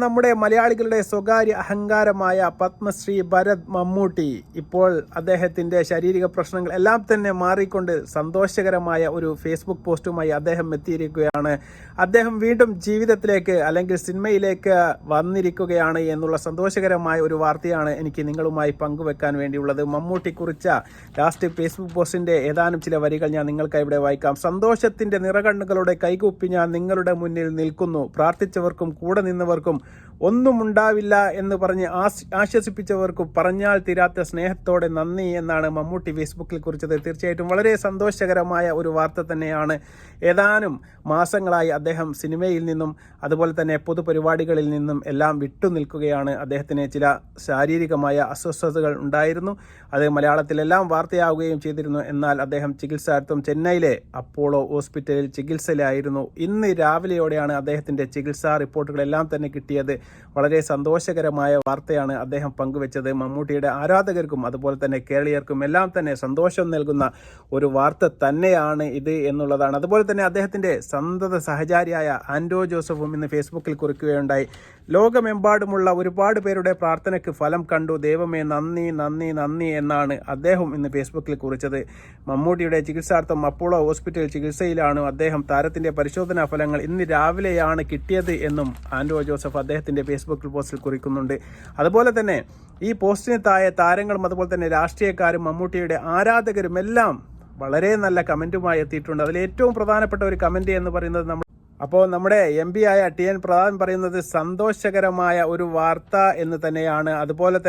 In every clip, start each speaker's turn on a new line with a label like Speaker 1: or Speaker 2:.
Speaker 1: നമ്മുടെ മലയാളികളുടെ സ്വകാര്യ അഹങ്കാരമായ പത്മശ്രീ ഭരത് മമ്മൂട്ടി ഇപ്പോൾ അദ്ദേഹത്തിൻ്റെ ശാരീരിക പ്രശ്നങ്ങൾ എല്ലാം തന്നെ മാറിക്കൊണ്ട് സന്തോഷകരമായ ഒരു ഫേസ്ബുക്ക് പോസ്റ്റുമായി അദ്ദേഹം എത്തിയിരിക്കുകയാണ്. അദ്ദേഹം വീണ്ടും ജീവിതത്തിലേക്ക് അല്ലെങ്കിൽ സിനിമയിലേക്ക് വന്നിരിക്കുകയാണ് എന്നുള്ള സന്തോഷകരമായ ഒരു വാർത്തയാണ് എനിക്ക് നിങ്ങളുമായി പങ്കുവെക്കാൻ വേണ്ടിയുള്ളത്. മമ്മൂട്ടി കുറിച്ച ലാസ്റ്റ് ഫേസ്ബുക്ക് പോസ്റ്റിൻ്റെ ഏതാനും ചില വരികൾ ഞാൻ നിങ്ങൾക്കായി ഇവിടെ വായിക്കാം. സന്തോഷത്തിൻ്റെ നിറകണ്ണുകളുടെ കൈകൂപ്പി ഞാൻ നിങ്ങളുടെ മുന്നിൽ നിൽക്കുന്നു. പ്രാർത്ഥിച്ചവർക്കും കൂടെ നിന്നവർക്കും ഒന്നും ഉണ്ടാവില്ല എന്ന് പറഞ്ഞ് ആശ്വസിപ്പിച്ചവർക്കും പറഞ്ഞാൽ തീരാത്ത സ്നേഹത്തോടെ നന്ദി എന്നാണ് മമ്മൂട്ടി ഫേസ്ബുക്കിൽ കുറിച്ചത്. തീർച്ചയായിട്ടും വളരെ സന്തോഷകരമായ ഒരു വാർത്ത തന്നെയാണ്. ഏതാനും മാസങ്ങളായി അദ്ദേഹം സിനിമയിൽ നിന്നും അതുപോലെ തന്നെ പൊതുപരിപാടികളിൽ നിന്നും എല്ലാം വിട്ടുനിൽക്കുകയാണ്. അദ്ദേഹത്തിന് ചില ശാരീരികമായ അസ്വസ്ഥതകൾ ഉണ്ടായിരുന്നു. അത് മലയാളത്തിലെല്ലാം വാർത്തയാവുകയും ചെയ്തിരുന്നു. എന്നാൽ അദ്ദേഹം ചികിത്സാർത്ഥം ചെന്നൈയിലെ അപ്പോളോ ഹോസ്പിറ്റലിൽ ചികിത്സയിലായിരുന്നു. ഇന്ന് രാവിലെയോടെയാണ് അദ്ദേഹത്തിൻ്റെ ചികിത്സാ റിപ്പോർട്ടുകളെല്ലാം തന്നെ കിട്ടിയത്. വളരെ സന്തോഷകരമായ വാർത്തയാണ് അദ്ദേഹം പങ്കുവെച്ചത്. മമ്മൂട്ടിയുടെ ആരാധകർക്കും അതുപോലെ തന്നെ കേരളീയർക്കും എല്ലാം തന്നെ സന്തോഷം നൽകുന്ന ഒരു വാർത്ത തന്നെയാണ് ഇത് എന്നുള്ളതാണ്. അതുപോലെ തന്നെ അദ്ദേഹത്തിൻ്റെ സന്തത സഹചാരിയായ ആൻഡോ ജോസഫും ഇന്ന് ഫേസ്ബുക്കിൽ കുറിക്കുകയുണ്ടായി. ലോകമെമ്പാടുമുള്ള ഒരുപാട് പേരുടെ പ്രാർത്ഥനയ്ക്ക് ഫലം കണ്ടു, ദൈവമേ നന്ദി നന്ദി നന്ദി എന്നാണ് അദ്ദേഹം ഇന്ന് ഫേസ്ബുക്കിൽ കുറിച്ചത്. മമ്മൂട്ടിയുടെ ചികിത്സാർത്ഥം അപ്പോളോ ഹോസ്പിറ്റൽ ചികിത്സയിലാണ് അദ്ദേഹം. താരത്തിൻ്റെ പരിശോധനാ ഫലങ്ങൾ ഇന്ന് രാവിലെയാണ് കിട്ടിയത് എന്നും ആൻഡോ ജോസഫ് അദ്ദേഹത്തിൻ്റെ ഫേസ്ബുക്ക് പോസ്റ്റിൽ കുറിക്കുന്നുണ്ട്. അതുപോലെ തന്നെ ഈ പോസ്റ്റിന് താഴെ താരങ്ങളും അതുപോലെ തന്നെ രാഷ്ട്രീയക്കാരും മമ്മൂട്ടിയുടെ ആരാധകരും എല്ലാം വളരെ നല്ല കമൻറ്റുമായി എത്തിയിട്ടുണ്ട്. അതിൽ ഏറ്റവും പ്രധാനപ്പെട്ട ഒരു കമൻറ്റ് എന്ന് പറയുന്നത് നമ്മുടെ MP ആയ TN പ്രതാപൻ പറയുന്നത് സന്തോഷകരമായ ഒരു വാർത്ത എന്ന് തന്നെയാണ്. അതുപോലെ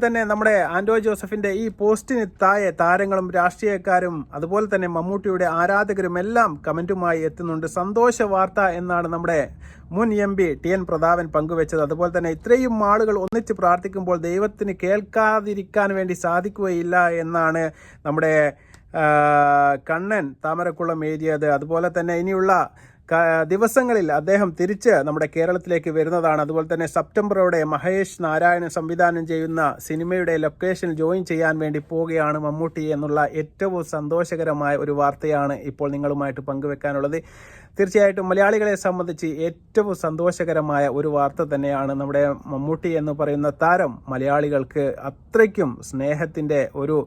Speaker 1: തന്നെ നമ്മുടെ ആൻഡോ ജോസഫിൻ്റെ ഈ പോസ്റ്റിന് താഴെ താരങ്ങളും രാഷ്ട്രീയക്കാരും അതുപോലെ തന്നെ മമ്മൂട്ടിയുടെ ആരാധകരും എല്ലാം കമൻറ്റുമായി എത്തുന്നുണ്ട്. സന്തോഷ വാർത്ത എന്നാണ് നമ്മുടെ മുൻ MP TN പ്രതാപൻ പങ്കുവെച്ചത്. അതുപോലെ തന്നെ ഇത്രയും ആളുകൾ ഒന്നിച്ച് പ്രാർത്ഥിക്കുമ്പോൾ ദൈവത്തിന് കേൾക്കാതിരിക്കാൻ വേണ്ടി സാധിക്കുകയില്ല എന്നാണ് നമ്മുടെ കണ്ണൻ താമരക്കുളം എഴുതിയത്. അതുപോലെ തന്നെ ഇനിയുള്ള ദിവസങ്ങളിൽ അദ്ദേഹം തിരിച്ച് നമ്മുടെ കേരളത്തിലേക്ക് വരുന്നതാണ്. അതുപോലെ തന്നെ സെപ്റ്റംബറോടെ മഹേഷ് നാരായണൻ സംവിധാനം ചെയ്യുന്ന സിനിമയുടെ ലൊക്കേഷൻ ജോയിൻ ചെയ്യാൻ വേണ്ടി പോവുകയാണ് മമ്മൂട്ടി എന്നുള്ള ഏറ്റവും സന്തോഷകരമായ ഒരു വാർത്തയാണ് ഇപ്പോൾ നിങ്ങളുമായിട്ട് പങ്കുവെക്കാനുള്ളത്. തീർച്ചയായിട്ടും മലയാളികളെ സംബന്ധിച്ച് ഏറ്റവും സന്തോഷകരമായ ഒരു വാർത്ത തന്നെയാണ്. നമ്മുടെ മമ്മൂട്ടി എന്ന് പറയുന്ന താരം മലയാളികൾക്ക് അത്രയ്ക്കും സ്നേഹത്തിൻ്റെ ഒരു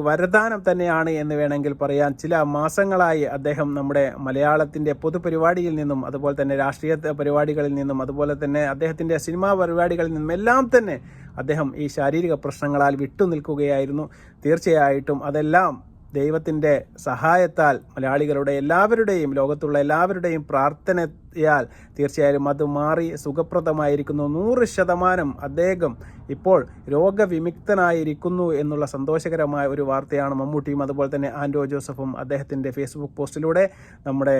Speaker 1: വരദാനം തന്നെയാണ് എന്ന് വേണമെങ്കിൽ പറയാൻ. ചില മാസങ്ങളായി അദ്ദേഹം നമ്മുടെ മലയാളത്തിൻ്റെ പൊതുപരിപാടിയിൽ നിന്നും അതുപോലെ തന്നെ രാഷ്ട്രീയ പരിപാടികളിൽ നിന്നും അതുപോലെ തന്നെ അദ്ദേഹത്തിൻ്റെ സിനിമാ പരിപാടികളിൽ നിന്നും എല്ലാം തന്നെ അദ്ദേഹം ഈ ശാരീരിക പ്രശ്നങ്ങളാൽ വിട്ടുനിൽക്കുകയായിരുന്നു. തീർച്ചയായിട്ടും അതെല്ലാം ദൈവത്തിൻ്റെ സഹായത്താൽ മലയാളികളുടെ എല്ലാവരുടെയും ലോകത്തുള്ള എല്ലാവരുടെയും പ്രാർത്ഥനയാൽ തീർച്ചയായും അത് മാറി സുഖപ്രദമായിരിക്കുന്നു. 100% അദ്ദേഹം ഇപ്പോൾ രോഗവിമുക്തനായിരിക്കുന്നു എന്നുള്ള സന്തോഷകരമായ ഒരു വാർത്തയാണ് മമ്മൂട്ടിയും അതുപോലെ തന്നെ ആൻഡോ ജോസഫും അദ്ദേഹത്തിൻ്റെ ഫേസ്ബുക്ക് പോസ്റ്റിലൂടെ നമ്മുടെ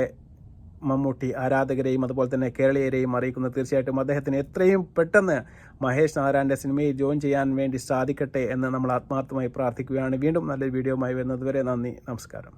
Speaker 1: മമ്മൂട്ടി ആരാധകരെയും അതുപോലെ തന്നെ കേരളീയരെയും അറിയിക്കുന്നത്. തീർച്ചയായിട്ടും അദ്ദേഹത്തിന് എത്രയും പെട്ടെന്ന് മഹേഷ് നാരായണൻ്റെ സിനിമയിൽ ജോയിൻ ചെയ്യാൻ വേണ്ടി സാധിക്കട്ടെ എന്ന് നമ്മൾ ആത്മാർത്ഥമായി പ്രാർത്ഥിക്കുകയാണ്. വീണ്ടും നല്ലൊരു വീഡിയോയുമായി വരുന്നതുവരെ നന്ദി, നമസ്കാരം.